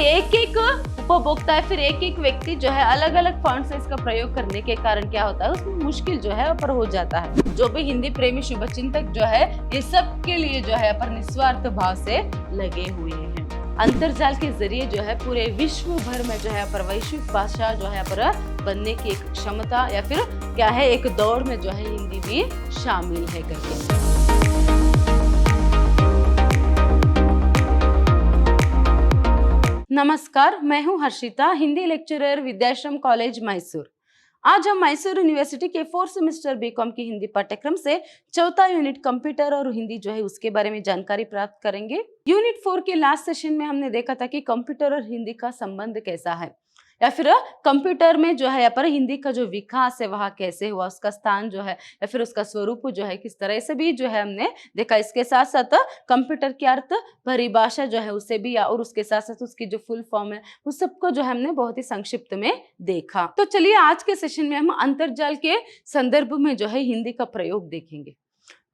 एक एक उपभोक्ता है, फिर एक एक व्यक्ति जो है अलग अलग फॉन्ट साइज का प्रयोग करने के कारण क्या होता है, उसमें मुश्किल जो है पर हो जाता है। जो भी हिंदी प्रेमी शुभचिंतक जो है ये सब के लिए जो है पर निस्वार्थ भाव से लगे हुए हैं। अंतरजाल के जरिए जो है पूरे विश्व भर में जो है पर वैश्विक भाषा जो है पर बनने की एक क्षमता या फिर क्या है एक दौड़ में जो है हिंदी भी शामिल है करके। नमस्कार, मैं हूं हर्षिता, हिंदी लेक्चरर विद्याश्रम कॉलेज मैसूर। आज हम मैसूर यूनिवर्सिटी के 4th सेमेस्टर बीकॉम की हिंदी पाठ्यक्रम से चौथा यूनिट कंप्यूटर और हिंदी जो है उसके बारे में जानकारी प्राप्त करेंगे। यूनिट 4 के लास्ट सेशन में हमने देखा था कि कंप्यूटर और हिंदी का संबंध कैसा है, या फिर कंप्यूटर में जो है यहाँ पर हिंदी का जो विकास है वह कैसे हुआ, उसका स्थान जो है या फिर उसका स्वरूप जो है किस तरह से भी जो है हमने देखा। इसके साथ साथ कंप्यूटर की अर्थ परिभाषा जो है उसे भी, और उसके साथ साथ उसकी जो फुल फॉर्म है उस सबको जो है हमने बहुत ही संक्षिप्त में देखा। तो चलिए आज के सेशन में हम अंतरजाल के संदर्भ में जो है हिंदी का प्रयोग देखेंगे।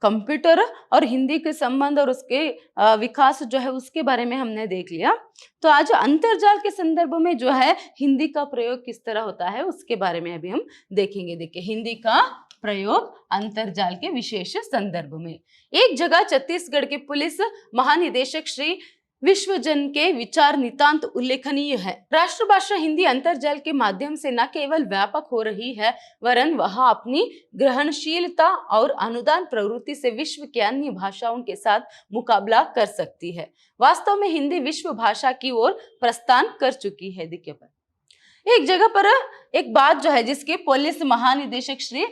कंप्यूटर और हिंदी के संबंध और उसके विकास जो है उसके बारे में हमने देख लिया। तो आज अंतरजाल के संदर्भ में जो है हिंदी का प्रयोग किस तरह होता है उसके बारे में अभी हम देखेंगे। देखिए, हिंदी का प्रयोग अंतरजाल के विशेष संदर्भ में। एक जगह छत्तीसगढ़ के पुलिस महानिदेशक श्री विश्वजन के विचार नितांत उल्लेखनीय है। राष्ट्रभाषा हिंदी अंतरजाल के माध्यम से न केवल व्यापक हो रही है, वरन वह अपनी ग्रहणशीलता और अनुदान प्रवृत्ति से विश्व के अन्य भाषाओं के साथ मुकाबला कर सकती है। वास्तव में हिंदी विश्व भाषा की ओर प्रस्थान कर चुकी है। देखिए, पर एक जगह पर एक बात जो है जिसके पुलिस महानिदेशक श्री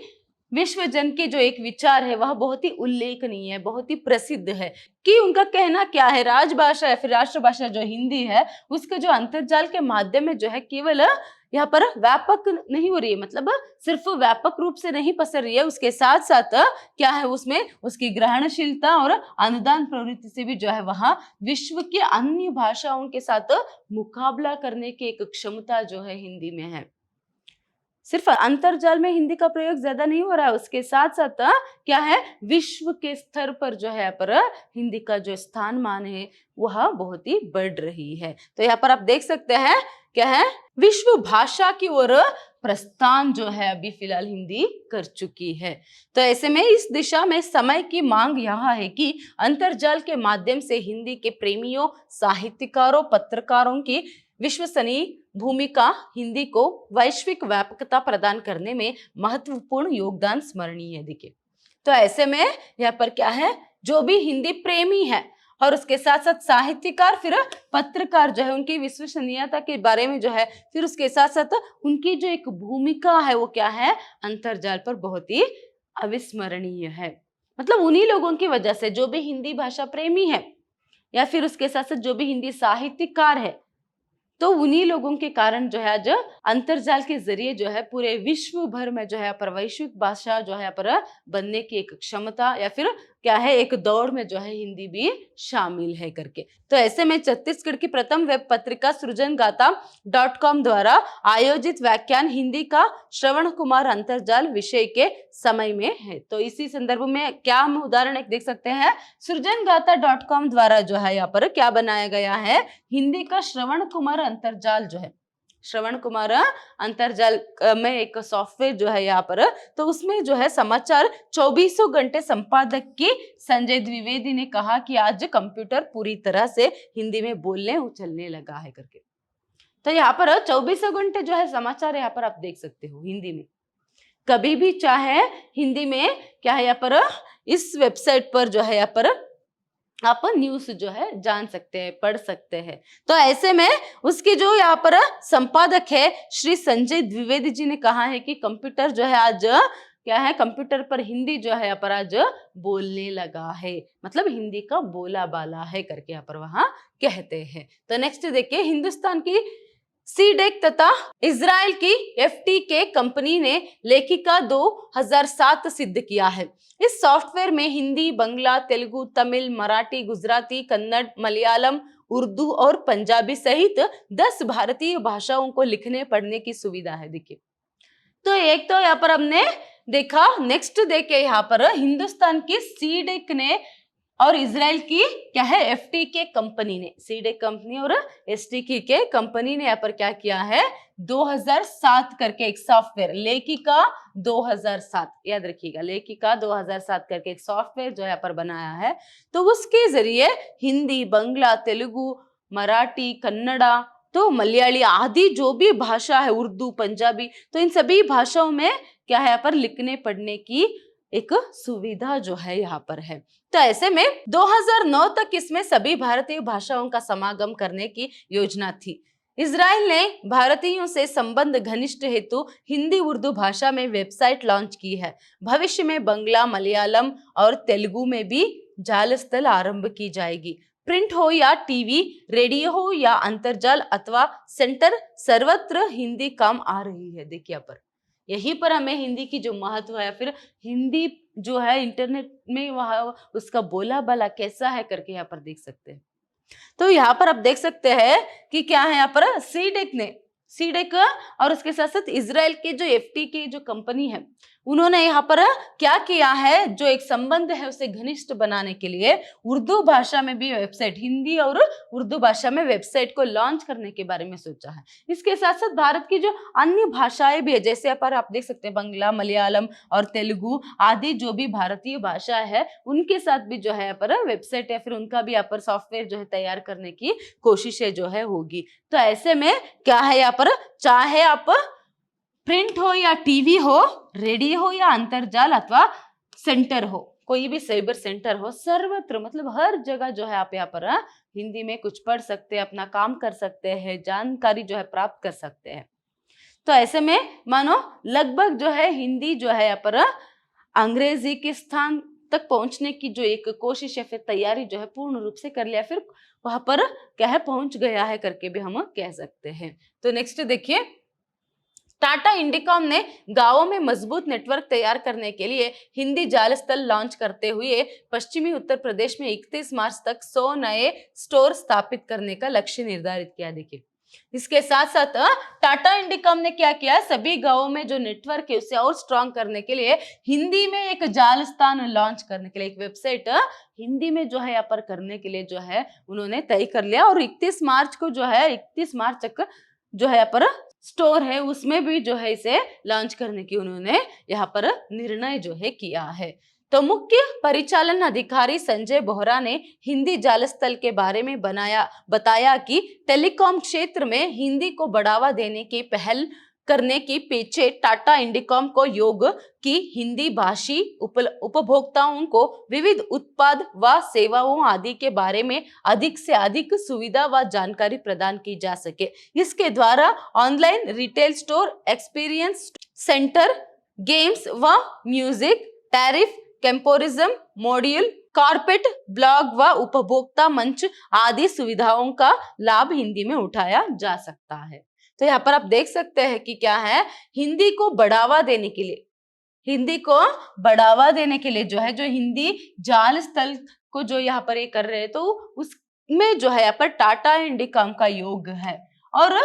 विश्वजन के जो एक विचार है वह बहुत ही उल्लेखनीय है, बहुत ही प्रसिद्ध है कि उनका कहना क्या है, राजभाषा या फिर राष्ट्रभाषा जो हिंदी है उसका जो अंतरजाल के माध्यम में जो है केवल यहाँ पर व्यापक नहीं हो रही है, मतलब सिर्फ व्यापक रूप से नहीं पसर रही है, उसके साथ साथ क्या है उसमें उसकी ग्रहणशीलता और अनुदान प्रवृत्ति से भी जो है वहां विश्व के अन्य भाषाओं के साथ मुकाबला करने की एक क्षमता जो है हिंदी में है। सिर्फ अंतरजाल में हिंदी का प्रयोग ज्यादा नहीं हो रहा है, उसके साथ साथ क्या है विश्व के स्तर पर जो है पर हिंदी का जो स्थान मान है वह बहुत ही बढ़ रही है। तो यहाँ पर आप देख सकते हैं क्या है विश्व भाषा की ओर प्रस्थान जो है अभी फिलहाल हिंदी कर चुकी है। तो ऐसे में इस दिशा में समय की मांग यह है कि अंतरजाल के माध्यम से हिंदी के प्रेमियों, साहित्यकारों, पत्रकारों की विश्वसनीय भूमिका हिंदी को वैश्विक व्यापकता प्रदान करने में महत्वपूर्ण योगदान स्मरणीय है। देखिए, तो ऐसे में यहाँ पर क्या है जो भी हिंदी प्रेमी है और उसके साथ साथ साहित्यकार फिर पत्रकार जो है उनकी विश्वसनीयता के बारे में जो है फिर उसके साथ साथ उनकी जो एक भूमिका है वो क्या है अंतरजाल पर बहुत ही अविस्मरणीय है। मतलब उन्हीं लोगों की वजह से जो भी हिंदी भाषा प्रेमी है या फिर उसके साथ साथ जो भी हिंदी साहित्यकार है, तो उन्हीं लोगों के कारण जो है आज अंतरजाल के जरिए जो है पूरे विश्व भर में जो है पर वैश्विक भाषा जो है पर बनने की एक क्षमता या फिर क्या है एक दौड़ में जो है हिंदी भी शामिल है करके। तो ऐसे में छत्तीसगढ़ की प्रथम वेब पत्रिका सृजनगाथा.com द्वारा आयोजित व्याख्यान हिंदी का श्रवण कुमार अंतरजाल विषय के समय में है। तो इसी संदर्भ में क्या हम उदाहरण एक देख सकते हैं, सृजनगाथा.com द्वारा जो है यहाँ पर क्या बनाया गया है, हिंदी का श्रवण कुमार अंतरजाल जो है, श्रवण कुमार अंतरजाल में एक सॉफ्टवेयर जो है यहाँ पर, तो उसमें जो है समाचार 24 घंटे संपादक की संजय द्विवेदी ने कहा कि आज कंप्यूटर पूरी तरह से हिंदी में बोलने उछलने लगा है करके। तो यहाँ पर 24 घंटे जो है समाचार यहाँ पर आप देख सकते हो हिंदी में, कभी भी चाहे हिंदी में क्या है यहाँ पर इस वेबसाइट पर जो है यहाँ पर आप न्यूज जो है जान सकते हैं, पढ़ सकते हैं। तो ऐसे में उसके जो यहाँ पर संपादक है श्री संजय द्विवेदी जी ने कहा है कि कंप्यूटर जो है आज क्या है कंप्यूटर पर हिंदी जो है यहाँ पर आज बोलने लगा है, मतलब हिंदी का बोला बाला है करके यहाँ पर वहां कहते हैं। तो नेक्स्ट देखिए, हिंदुस्तान की सीडेक तथा इजराइल की एफटीके कंपनी ने लेखिका 2007 सिद्ध किया है। इस सॉफ्टवेयर में हिंदी, बंगला, तेलुगु, तमिल, मराठी, गुजराती, कन्नड़, मलयालम, उर्दू और पंजाबी सहित 10 भारतीय भाषाओं को लिखने पढ़ने की सुविधा है। देखिए, तो एक तो यहाँ पर हमने देखा, नेक्स्ट देखे यहाँ पर हिंदुस्तान की सीडेक ने और इसराइल की क्या है एफटीके कंपनी ने, सीडेक कंपनी और एसटीके के कंपनी ने यहाँ पर क्या किया है 2007 करके एक सॉफ्टवेयर, लेखिका 2007, याद रखिएगा लेखिका 2007 करके एक सॉफ्टवेयर जो यहाँ पर बनाया है। तो उसके जरिए हिंदी, बंगला, तेलुगु, मराठी, कन्नड़ा, तो मलयाली आदि जो भी भाषा है, उर्दू, पंजाबी, तो इन सभी भाषाओं में क्या है यहाँ पर लिखने पढ़ने की एक सुविधा जो है यहाँ पर है। तो ऐसे में 2009 तक इसमें सभी भारतीय भाषाओं का समागम करने की योजना थी। इजराइल ने भारतीयों से संबंध घनिष्ठ हेतु हिंदी उर्दू भाषा में वेबसाइट लॉन्च की है। भविष्य में बंगला, मलयालम और तेलुगु में भी जाल स्थल आरंभ की जाएगी। प्रिंट हो या टीवी, रेडियो हो या अंतर्जाल अथवा सेंटर, सर्वत्र हिंदी काम आ रही है। देखिए यहाँ पर यहीं पर हमें हिंदी की जो महत्व है, फिर हिंदी जो है इंटरनेट में वह उसका बोला बाला कैसा है करके यहाँ पर देख सकते हैं। तो यहाँ पर आप देख सकते हैं कि क्या है यहाँ पर सीडेक और उसके साथ साथ इसराइल के जो एफटी की जो कंपनी है उन्होंने यहाँ पर क्या किया है, जो एक संबंध है उसे घनिष्ठ बनाने के लिए उर्दू भाषा में भी वेबसाइट, हिंदी और उर्दू भाषा में वेबसाइट को लॉन्च करने के बारे में सोचा है। इसके साथ साथ भारत की जो अन्य भाषाएं भी है, जैसे यहाँ पर आप देख सकते हैं बंगला, मलयालम और तेलुगु आदि जो भी भारतीय भाषा है उनके साथ भी जो है यहाँ पर वेबसाइट या फिर उनका भी यहाँ पर सॉफ्टवेयर जो है तैयार करने की कोशिशें जो है होगी। तो ऐसे में क्या है यहाँ पर, चाहे आप प्रिंट हो या टीवी हो, रेडियो हो या अंतर्जाल अथवा सेंटर हो, कोई भी साइबर सेंटर हो, सर्वत्र मतलब हर जगह जो है आप यहाँ पर हिंदी में कुछ पढ़ सकते हैं, अपना काम कर सकते हैं, जानकारी जो है प्राप्त कर सकते हैं। तो ऐसे में मानो लगभग जो है हिंदी जो है यहाँ पर अंग्रेजी के स्थान तक पहुंचने की जो एक कोशिश या फिर तैयारी जो है पूर्ण रूप से कर लिया, फिर वहां पर क्या है पहुंच गया है करके भी हम कह सकते हैं। तो नेक्स्ट देखिए, टाटा इंडिकॉम ने गांवों में मजबूत नेटवर्क तैयार करने के लिए हिंदी जाल स्थल लॉन्च करते हुए पश्चिमी उत्तर प्रदेश में 31 मार्च तक 100 नए स्टोर स्थापित करने का लक्ष्य निर्धारित किया। देखिए इसके साथ साथ टाटा इंडिकॉम ने क्या किया, सभी गांवों में जो नेटवर्क है उसे और स्ट्रांग करने के लिए हिंदी में एक जाल स्थान लॉन्च करने के लिए एक वेबसाइट हिंदी में जो है यहाँ पर करने के लिए जो है उन्होंने तय कर लिया। और 31 मार्च को जो है 31 मार्च तक जो है यहाँ पर स्टोर है उसमें भी जो है इसे लॉन्च करने की उन्होंने यहाँ पर निर्णय जो है किया है। तो मुख्य परिचालन अधिकारी संजय बोहरा ने हिंदी जाल स्थल के बारे में बताया कि टेलीकॉम क्षेत्र में हिंदी को बढ़ावा देने की पहल करने के पीछे टाटा इंडिकॉम को योग की हिंदी भाषी उपभोक्ताओं को विविध उत्पाद व सेवाओं आदि के बारे में अधिक से अधिक सुविधा व जानकारी प्रदान की जा सके। इसके द्वारा online retail store, experience center, games व music, tariff comparison module, carpet blog व उपभोक्ता मंच आदि सुविधाओं का लाभ हिंदी में उठाया जा सकता है। तो यहाँ पर आप देख सकते हैं कि क्या है, हिंदी को बढ़ावा देने के लिए, हिंदी को बढ़ावा देने के लिए जो है जो हिंदी जाल स्थल को जो यहाँ पर ये कर रहे हैं, तो उसमें जो है यहाँ पर टाटा इंडिकॉम का योग है। और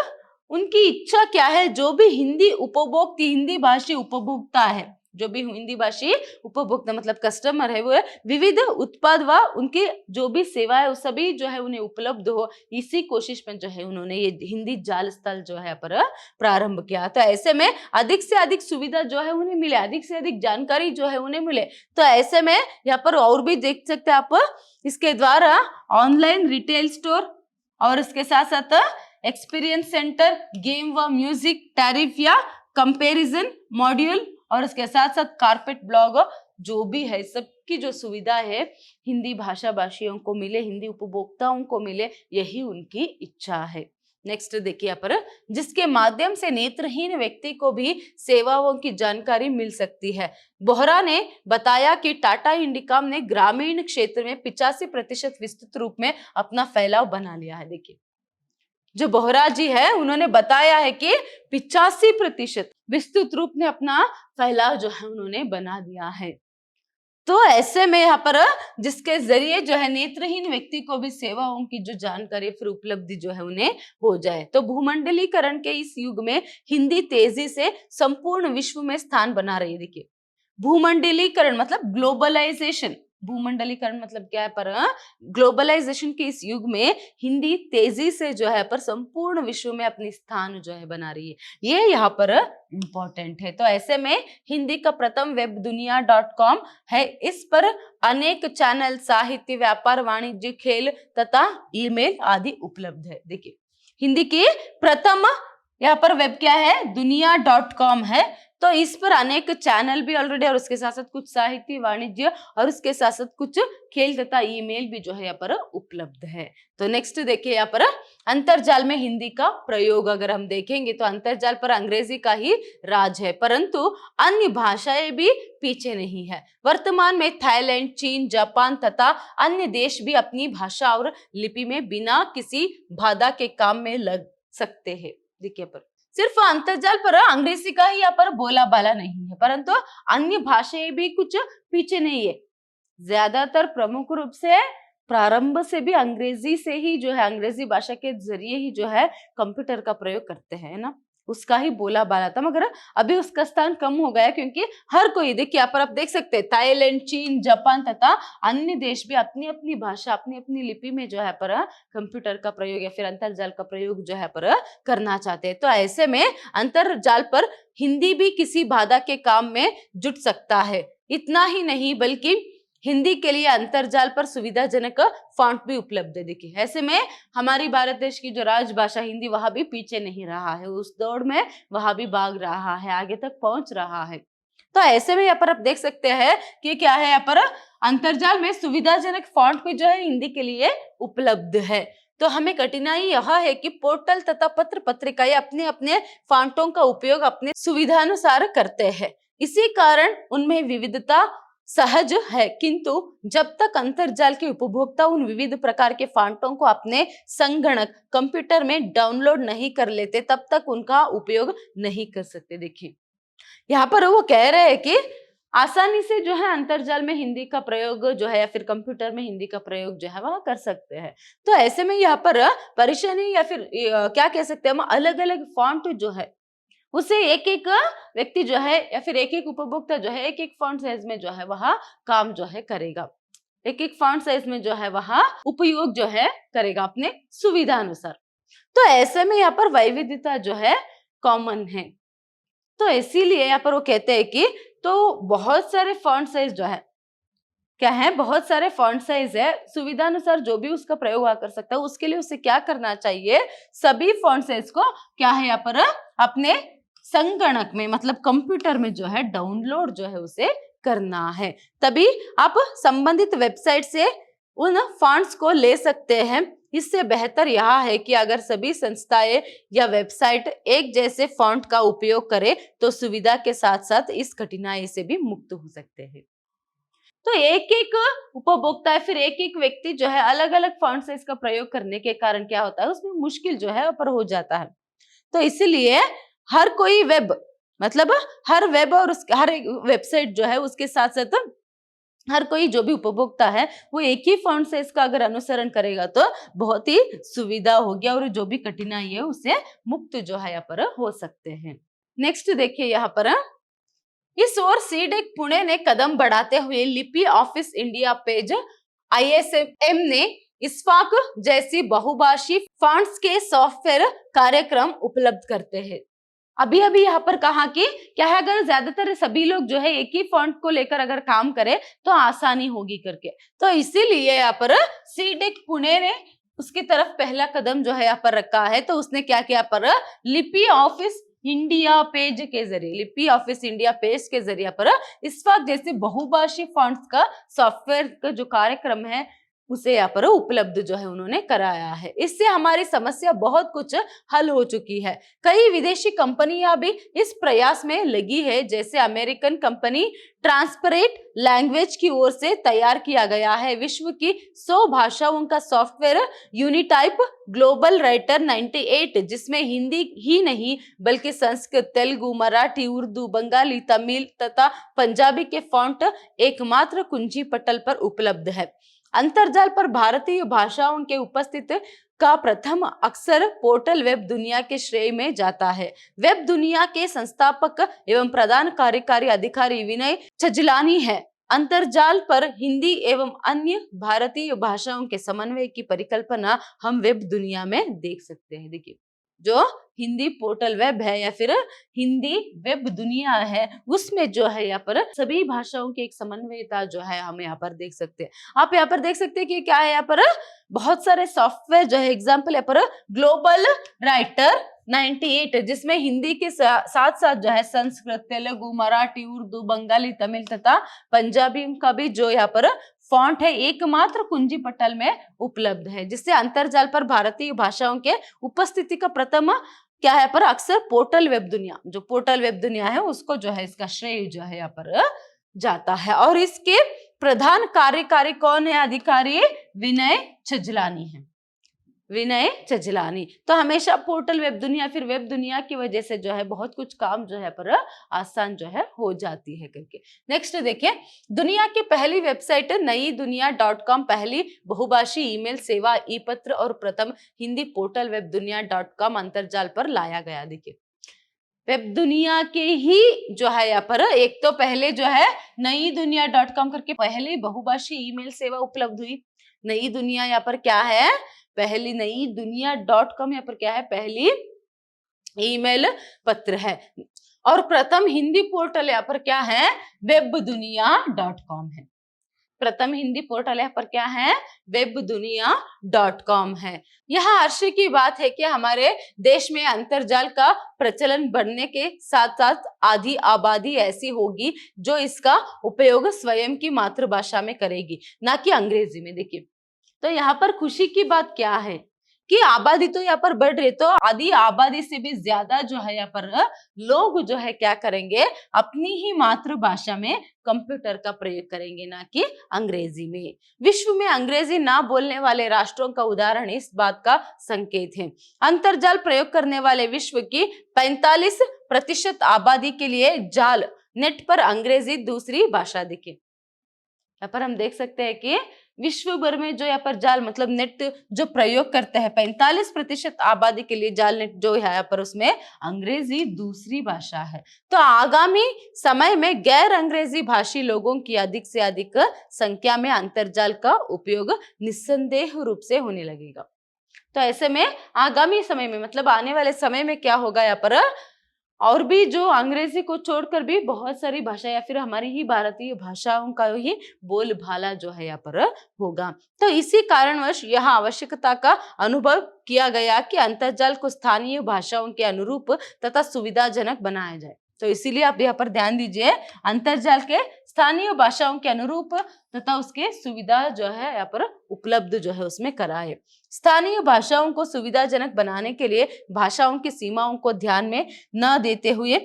उनकी इच्छा क्या है, जो भी हिंदी उपभोक्ता, हिंदी भाषी उपभोक्ता है, जो भी हिंदी भाषी उपभोक्ता मतलब कस्टमर है, वो विविध उत्पाद व उनकी जो भी सेवा है वो सभी जो है उन्हें उपलब्ध हो, इसी कोशिश में जो है उन्होंने ये हिंदी जाल स्थल जो है पर प्रारंभ किया। तो ऐसे में अधिक से अधिक सुविधा जो है उन्हें मिले, अधिक से अधिक जानकारी जो है उन्हें मिले। तो ऐसे में यहाँ पर और भी देख सकते हैं आप, इसके द्वारा ऑनलाइन रिटेल स्टोर और इसके साथ साथ एक्सपीरियंस सेंटर, गेम व म्यूजिक, टैरिफ या कंपैरिजन मॉड्यूल और इसके साथ साथ कारपेट ब्लॉग जो भी है, सबकी जो सुविधा है हिंदी भाषा भाषियों को मिले, हिंदी उपभोक्ताओं को मिले, यही उनकी इच्छा है। नेक्स्ट देखिए यहाँ पर, जिसके माध्यम से नेत्रहीन व्यक्ति को भी सेवाओं की जानकारी मिल सकती है। बोहरा ने बताया कि टाटा इंडिकॉम ने ग्रामीण क्षेत्र में 85% विस्तृत रूप में अपना फैलाव बना लिया है। देखिए जो बोहरा जी है उन्होंने बताया है कि 85% विस्तृत रूप में अपना फैलाव जो है उन्होंने बना दिया है। तो ऐसे में यहाँ पर जिसके जरिए जो है नेत्रहीन व्यक्ति को भी सेवाओं की जो जानकारी फिर उपलब्धि जो है उन्हें हो जाए। तो भूमंडलीकरण के इस युग में हिंदी तेजी से संपूर्ण विश्व में स्थान बना रही है। देखिए भूमंडलीकरण मतलब ग्लोबलाइजेशन, भूमंडलीकरण मतलब क्या है पर ग्लोबलाइजेशन के इस युग में हिंदी तेजी से जो है पर संपूर्ण विश्व में अपनी स्थान जो है बना रही है, ये यहाँ पर इम्पोर्टेंट है। तो ऐसे में हिंदी का प्रथम वेब दुनिया.com है। इस पर अनेक चैनल, साहित्य, व्यापार, वाणिज्य, खेल तथा ईमेल आदि उपलब्ध है। देखिए हिंदी की प्रथम यहाँ पर वेब क्या है, दुनिया.com है। तो इस पर अनेक चैनल भी ऑलरेडी और उसके साथ साथ कुछ साहित्य, वाणिज्य और उसके साथ साथ कुछ खेल तथा ईमेल भी जो है यहाँ पर उपलब्ध है। तो नेक्स्ट देखिए यहाँ पर अंतरजाल में हिंदी का प्रयोग अगर हम देखेंगे तो अंतरजाल पर अंग्रेजी का ही राज है, परंतु अन्य भाषाएं भी पीछे नहीं है। वर्तमान में थाईलैंड, चीन, जापान तथा अन्य देश भी अपनी भाषा और लिपि में बिना किसी बाधा के काम में लग सकते हैं। देखिए पर सिर्फ अंतरजाल पर अंग्रेजी का ही यहाँ पर बोला बाला नहीं है, परंतु अन्य भाषाएं भी कुछ पीछे नहीं है। ज्यादातर प्रमुख रूप से प्रारंभ से भी अंग्रेजी से ही जो है, अंग्रेजी भाषा के जरिए ही जो है कंप्यूटर का प्रयोग करते हैं ना, उसका ही बोला बाला था। मगर अभी उसका स्थान कम हो गया क्योंकि हर कोई, देखिए यहाँ पर आप देख सकते हैं थाईलैंड, चीन, जापान तथा अन्य देश भी अपनी अपनी भाषा, अपनी अपनी लिपि में जो है पर कंप्यूटर का प्रयोग या फिर अंतरजाल का प्रयोग जो है पर करना चाहते हैं। तो ऐसे में अंतरजाल पर हिंदी भी किसी बाधा के काम में जुट सकता है। इतना ही नहीं बल्कि हिंदी के लिए अंतरजाल पर सुविधाजनक फॉन्ट भी उपलब्ध है। देखिए ऐसे में हमारी भारत देश की जो राजभाषा हिंदी वहां भी पीछे नहीं रहा है, उस दौड़ में वहां भी भाग रहा है, आगे तक पहुंच रहा है। तो ऐसे में यहाँ पर आप देख सकते हैं कि क्या है, यहाँ पर अंतरजाल में सुविधाजनक फॉन्ट भी जो है हिंदी के लिए उपलब्ध है। तो हमें कठिनाई यह है कि पोर्टल तथा पत्र पत्रिकाएं अपने अपने फॉन्टों का उपयोग अपने सुविधानुसार करते हैं, इसी कारण उनमें विविधता सहज है। किंतु जब तक अंतरजाल के उपभोक्ता उन विविध प्रकार के फॉन्टों को अपने संगणक कंप्यूटर में डाउनलोड नहीं कर लेते, तब तक उनका उपयोग नहीं कर सकते। देखिए यहाँ पर वो कह रहे हैं कि आसानी से जो है अंतरजाल में हिंदी का प्रयोग जो है या फिर कंप्यूटर में हिंदी का प्रयोग जो है वह कर सकते हैं। तो ऐसे में यहाँ पर परेशानी या फिर क्या कह सकते हैं हम, अलग अलग फॉन्ट जो है उसे एक एक व्यक्ति जो है या फिर एक एक उपभोक्ता जो है एक एक फॉन्ट साइज में जो है वह काम जो है करेगा, एक एक फॉन्ट साइज में जो है वह उपयोग जो है करेगा अपने सुविधा अनुसार। तो ऐसे में यहाँ पर वैविध्यता जो है कॉमन है। तो इसीलिए यहाँ पर वो कहते हैं कि तो बहुत सारे फॉन्ट साइज जो है क्या है, बहुत सारे फॉन्ट साइज है, सुविधा अनुसार जो भी उसका प्रयोग कर सकता है, उसके लिए उसे क्या करना चाहिए, सभी फॉन्ट साइज को क्या है यहाँ पर अपने संगणक में मतलब कंप्यूटर में जो है डाउनलोड जो है उसे करना है। तभी आप संबंधित वेबसाइट से उन फॉन्ट्स को ले सकते हैं। इससे बेहतर यह है कि अगर सभी संस्थाएं या वेबसाइट एक जैसे फॉन्ट का उपयोग करें तो सुविधा के साथ साथ इस कठिनाई से भी मुक्त हो सकते हैं। तो एक एक उपभोक्ता है फिर एक एक व्यक्ति जो है अलग अलग फॉन्ट साइज का प्रयोग करने के कारण क्या होता है, उसमें मुश्किल जो है पर हो जाता है। तो इसीलिए हर कोई वेब मतलब हर वेब और हर एक वेबसाइट जो है उसके साथ साथ हर कोई जो भी उपभोक्ता है वो एक ही फॉन्ट साइज का अगर अनुसरण करेगा तो बहुत ही सुविधा होगी और जो भी कठिनाई है उससे मुक्त जो है यहाँ पर हो सकते हैं। नेक्स्ट देखिए यहाँ पर इस ओर सीडेक पुणे ने कदम बढ़ाते हुए लिपि ऑफिस इंडिया पेज ISM ने इस्फाक जैसी बहुभाषी फॉन्ट्स के सॉफ्टवेयर कार्यक्रम उपलब्ध करते हैं। अभी अभी यहाँ पर कहा कि क्या है, अगर ज्यादातर सभी लोग जो है एक ही फॉन्ट को लेकर अगर काम करें तो आसानी होगी करके, तो इसीलिए यहाँ पर सीडेक पुणे ने उसकी तरफ पहला कदम जो है यहाँ पर रखा है। तो उसने क्या किया पर लिपि ऑफिस इंडिया पेज के जरिए, लिपि ऑफिस इंडिया पेज के जरिए पर इस्फाक जैसे बहुभाषी फॉन्ट्स का सॉफ्टवेयर का जो कार्यक्रम है उसे यहाँ पर उपलब्ध जो है उन्होंने कराया है। इससे हमारी समस्या बहुत कुछ हल हो चुकी है। कई विदेशी कंपनियां भी इस प्रयास में लगी है, जैसे अमेरिकन कंपनी ट्रांसपरेंट लैंग्वेज की ओर से तैयार किया गया है विश्व की 100 भाषाओं का सॉफ्टवेयर यूनिटाइप ग्लोबल राइटर 98, जिसमें हिंदी ही नहीं बल्कि संस्कृत, तेलुगु, मराठी, उर्दू, बंगाली, तमिल तथा पंजाबी के फॉन्ट एकमात्र कुंजी पटल पर उपलब्ध है। अंतरजाल पर भारतीय भाषाओं के उपस्थित का प्रथम अक्सर पोर्टल वेब दुनिया के श्रेय में जाता है। वेब दुनिया के संस्थापक एवं प्रधान कार्यकारी अधिकारी विनय चजलानी है। अंतर्जाल पर हिंदी एवं अन्य भारतीय भाषाओं के समन्वय की परिकल्पना हम वेब दुनिया में देख सकते हैं। देखिए, जो हिंदी पोर्टल वेब है या फिर हिंदी वेब दुनिया है, उसमें जो है यहाँ पर सभी भाषाओं की एक समन्वयता जो है हम यहाँ पर देख सकते हैं। आप यहाँ पर देख सकते हैं कि क्या है, यहाँ पर बहुत सारे सॉफ्टवेयर जो है, एग्जाम्पल यहाँ पर ग्लोबल राइटर 98, जिसमें हिंदी के साथ साथ जो है संस्कृत, तेलुगु, मराठी, उर्दू, बंगाली, तमिल तथा पंजाबी का भी जो यहाँ पर फॉन्ट है एकमात्र कुंजी पटल में उपलब्ध है, जिससे अंतरजाल पर भारतीय भाषाओं के उपस्थिति का प्रथम क्या है पर अक्सर पोर्टल वेब दुनिया, जो पोर्टल वेब दुनिया है उसको जो है इसका श्रेय जो है यहाँ पर जाता है। और इसके प्रधान कार्यकारी कौन है? अधिकारी विनय छजलानी है, विनय छजलानी। तो हमेशा पोर्टल वेब दुनिया फिर वेब दुनिया की वजह से जो है बहुत कुछ काम जो है पर आसान जो है हो जाती है करके। नेक्स्ट देखिए, दुनिया की पहली वेबसाइट नई दुनिया .com पहली बहुभाषी ईमेल सेवा, ई पत्र और प्रथम हिंदी पोर्टल वेब दुनिया .com अंतरजाल पर लाया गया। देखिए, वेब दुनिया के ही जो है यहाँ पर एक तो पहले जो है नई दुनिया .com करके पहली बहुभाषी ईमेल सेवा उपलब्ध हुई। नई दुनिया यहाँ पर क्या है? पहली नई दुनिया .com यहाँ पर क्या है? पहली ईमेल पत्र है। और प्रथम हिंदी पोर्टल यहाँ पर क्या है? वेब दुनिया .com है। प्रथम हिंदी पोर्टल यहाँ पर क्या है? वेब दुनिया .com है। यहाँ हर्ष की बात है कि हमारे देश में अंतरजाल का प्रचलन बढ़ने के साथ साथ आधी आबादी ऐसी होगी जो इसका उपयोग स्वयं की मातृभाषा में करेगी, ना कि अंग्रेजी में। देखिए, तो यहाँ पर खुशी की बात क्या है कि आबादी तो यहाँ पर बढ़ रही, तो आधी आबादी से भी ज्यादा जो है यहाँ पर लोग जो है क्या करेंगे? अपनी ही मातृभाषा में कंप्यूटर का प्रयोग करेंगे, ना कि अंग्रेजी में। विश्व में अंग्रेजी ना बोलने वाले राष्ट्रों का उदाहरण इस बात का संकेत है। अंतरजाल प्रयोग करने वाले विश्व की 45% आबादी के लिए जाल नेट पर अंग्रेजी दूसरी भाषा। दिखे, यहाँ पर हम देख सकते हैं कि विश्व भर में जो यहाँ पर जाल मतलब नेट जो प्रयोग करते हैं 45% आबादी के लिए जाल नेट जो है यहाँ पर उसमें अंग्रेजी दूसरी भाषा है। तो आगामी समय में गैर अंग्रेजी भाषी लोगों की अधिक से अधिक संख्या में अंतरजाल का उपयोग निस्संदेह रूप से होने लगेगा। तो ऐसे में आगामी समय में मतलब आने वाले समय में क्या होगा, यहाँ पर और भी जो अंग्रेजी को छोड़कर भी बहुत सारी भाषा या फिर हमारी ही भारतीय भाषाओं का ही बोलबाला जो है यहाँ पर होगा। तो इसी कारणवश यहाँ आवश्यकता का अनुभव किया गया कि अंतरजाल को स्थानीय भाषाओं के अनुरूप तथा सुविधाजनक बनाया जाए। तो इसीलिए आप यहाँ पर ध्यान दीजिए, अंतरजाल के स्थानीय भाषाओं के अनुरूप तथा उसके सुविधा जो है यहाँ पर उपलब्ध जो है उसमें कराए। स्थानीय भाषाओं को सुविधाजनक बनाने के लिए भाषाओं की सीमाओं को ध्यान में न देते हुए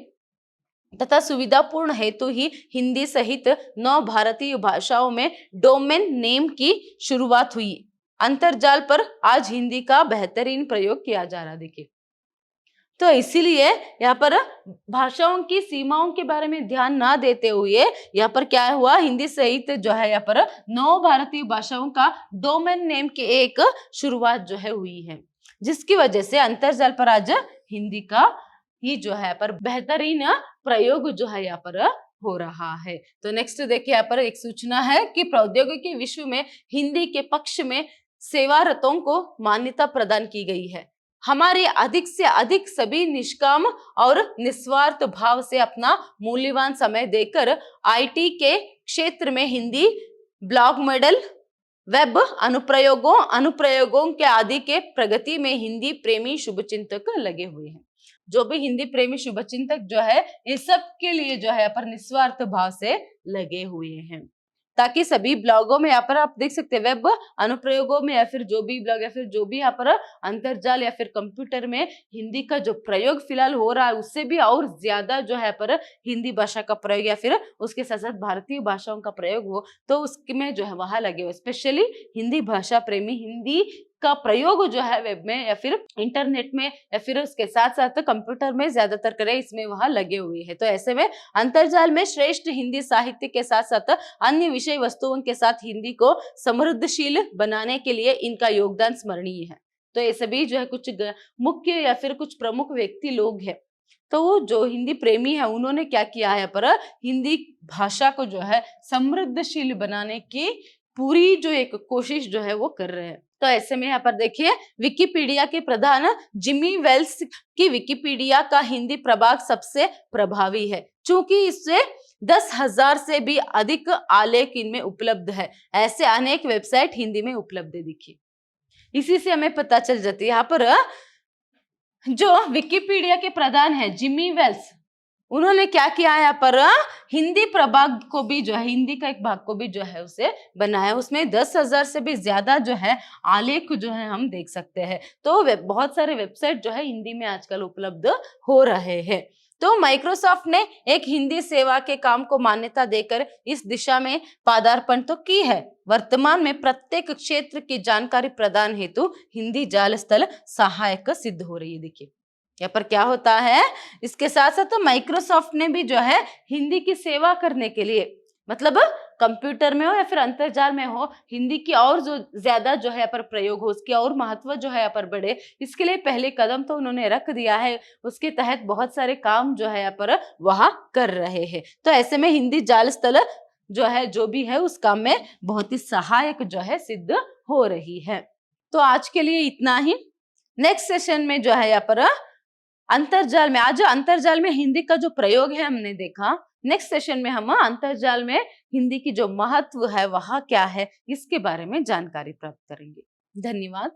तथा सुविधापूर्ण हेतु ही हिंदी सहित 9 भारतीय भाषाओं में डोमेन नेम की शुरुआत हुई। अंतरजाल पर आज हिंदी का बेहतरीन प्रयोग किया जा रहा। देखिए, तो इसीलिए यहाँ पर भाषाओं की सीमाओं के बारे में ध्यान ना देते हुए यहाँ पर क्या हुआ, हिंदी सहित जो है यहाँ पर 9 भारतीय भाषाओं का डोमेन नेम की एक शुरुआत जो है हुई है, जिसकी वजह से अंतरजाल पर आज हिंदी का ही जो है पर बेहतरीन प्रयोग जो है यहाँ पर हो रहा है। तो नेक्स्ट देखिए, यहाँ पर एक सूचना है कि प्रौद्योगिकी विश्व में हिंदी के पक्ष में सेवारतों को मान्यता प्रदान की गई है। हमारे अधिक से अधिक सभी निष्काम और निस्वार्थ भाव से अपना मूल्यवान समय देकर आईटी के क्षेत्र में हिंदी ब्लॉग मॉडल वेब अनुप्रयोगों के आदि के प्रगति में हिंदी प्रेमी शुभचिंतक लगे हुए हैं। जो भी हिंदी प्रेमी शुभचिंतक जो है ये सब के लिए जो है पर निस्वार्थ भाव से लगे हुए हैं, ताकि सभी ब्लॉगों में यहाँ पर आप देख सकते हैं वेब अनुप्रयोगों में या फिर जो भी ब्लॉग या फिर जो भी यहाँ पर अंतरजाल या फिर कंप्यूटर में हिंदी का जो प्रयोग फिलहाल हो रहा है उससे भी और ज्यादा जो है पर हिंदी भाषा का प्रयोग या फिर उसके साथ साथ भारतीय भाषाओं का प्रयोग हो तो उसमें जो है वहां लगे हुए, स्पेशली हिंदी भाषा प्रेमी हिंदी का प्रयोग जो है वेब में या फिर इंटरनेट में या फिर उसके साथ साथ कंप्यूटर में ज्यादातर करें, इसमें वहां लगे हुए हैं। तो ऐसे में अंतरजाल में श्रेष्ठ हिंदी साहित्य के साथ साथ अन्य विषय वस्तुओं के साथ हिंदी को समृद्धशील बनाने के लिए इनका योगदान स्मरणीय है। तो ये सभी जो है कुछ मुख्य या फिर कुछ प्रमुख व्यक्ति लोग हैं तो वो जो हिंदी प्रेमी है उन्होंने क्या किया है पर हिंदी भाषा को जो है समृद्धशील बनाने की पूरी जो एक कोशिश जो है वो कर रहे हैं। तो ऐसे में यहाँ पर देखिए विकिपीडिया के प्रधान जिमी वेल्स की विकिपीडिया का हिंदी प्रभाग सबसे प्रभावी है, क्योंकि इससे 10,000 से भी अधिक आलेख इनमें उपलब्ध है। ऐसे अनेक वेबसाइट हिंदी में उपलब्ध है। देखिए इसी से हमें पता चल जाती है यहाँ पर जो विकिपीडिया के प्रधान है जिमी वेल्स, उन्होंने क्या किया है यहाँ पर हिंदी प्रभाग को भी जो है हिंदी का एक भाग को भी जो है उसे बनाया, उसमें 10,000 से भी ज्यादा जो है आलेख जो है हम देख सकते हैं। तो बहुत सारे वेबसाइट जो है हिंदी में आजकल उपलब्ध हो रहे हैं। तो माइक्रोसॉफ्ट ने एक हिंदी सेवा के काम को मान्यता देकर इस दिशा में पदार्पण तो की है। वर्तमान में प्रत्येक क्षेत्र की जानकारी प्रदान हेतु हिंदी जाल स्थल सहायक सिद्ध हो रही है। देखिए यहाँ पर क्या होता है, इसके साथ साथ तो माइक्रोसॉफ्ट ने भी जो है हिंदी की सेवा करने के लिए, मतलब कंप्यूटर में हो या फिर अंतरजाल में हो, हिंदी की और जो ज्यादा जो है यहाँ पर प्रयोग हो, उसकी और महत्व जो है यहाँ पर बढ़े, इसके लिए पहले कदम तो उन्होंने रख दिया है। उसके तहत बहुत सारे काम जो है यहाँ पर वह कर रहे हैं। तो ऐसे में हिंदी जाल स्थल जो है जो भी है उस काम में बहुत ही सहायक जो है सिद्ध हो रही है। तो आज के लिए इतना ही। नेक्स्ट सेशन में जो है यहाँ पर अंतरजाल में, आज अंतरजाल में हिंदी का जो प्रयोग है हमने देखा। नेक्स्ट सेशन में हम अंतरजाल में हिंदी की जो महत्व है वह क्या है इसके बारे में जानकारी प्राप्त करेंगे। धन्यवाद।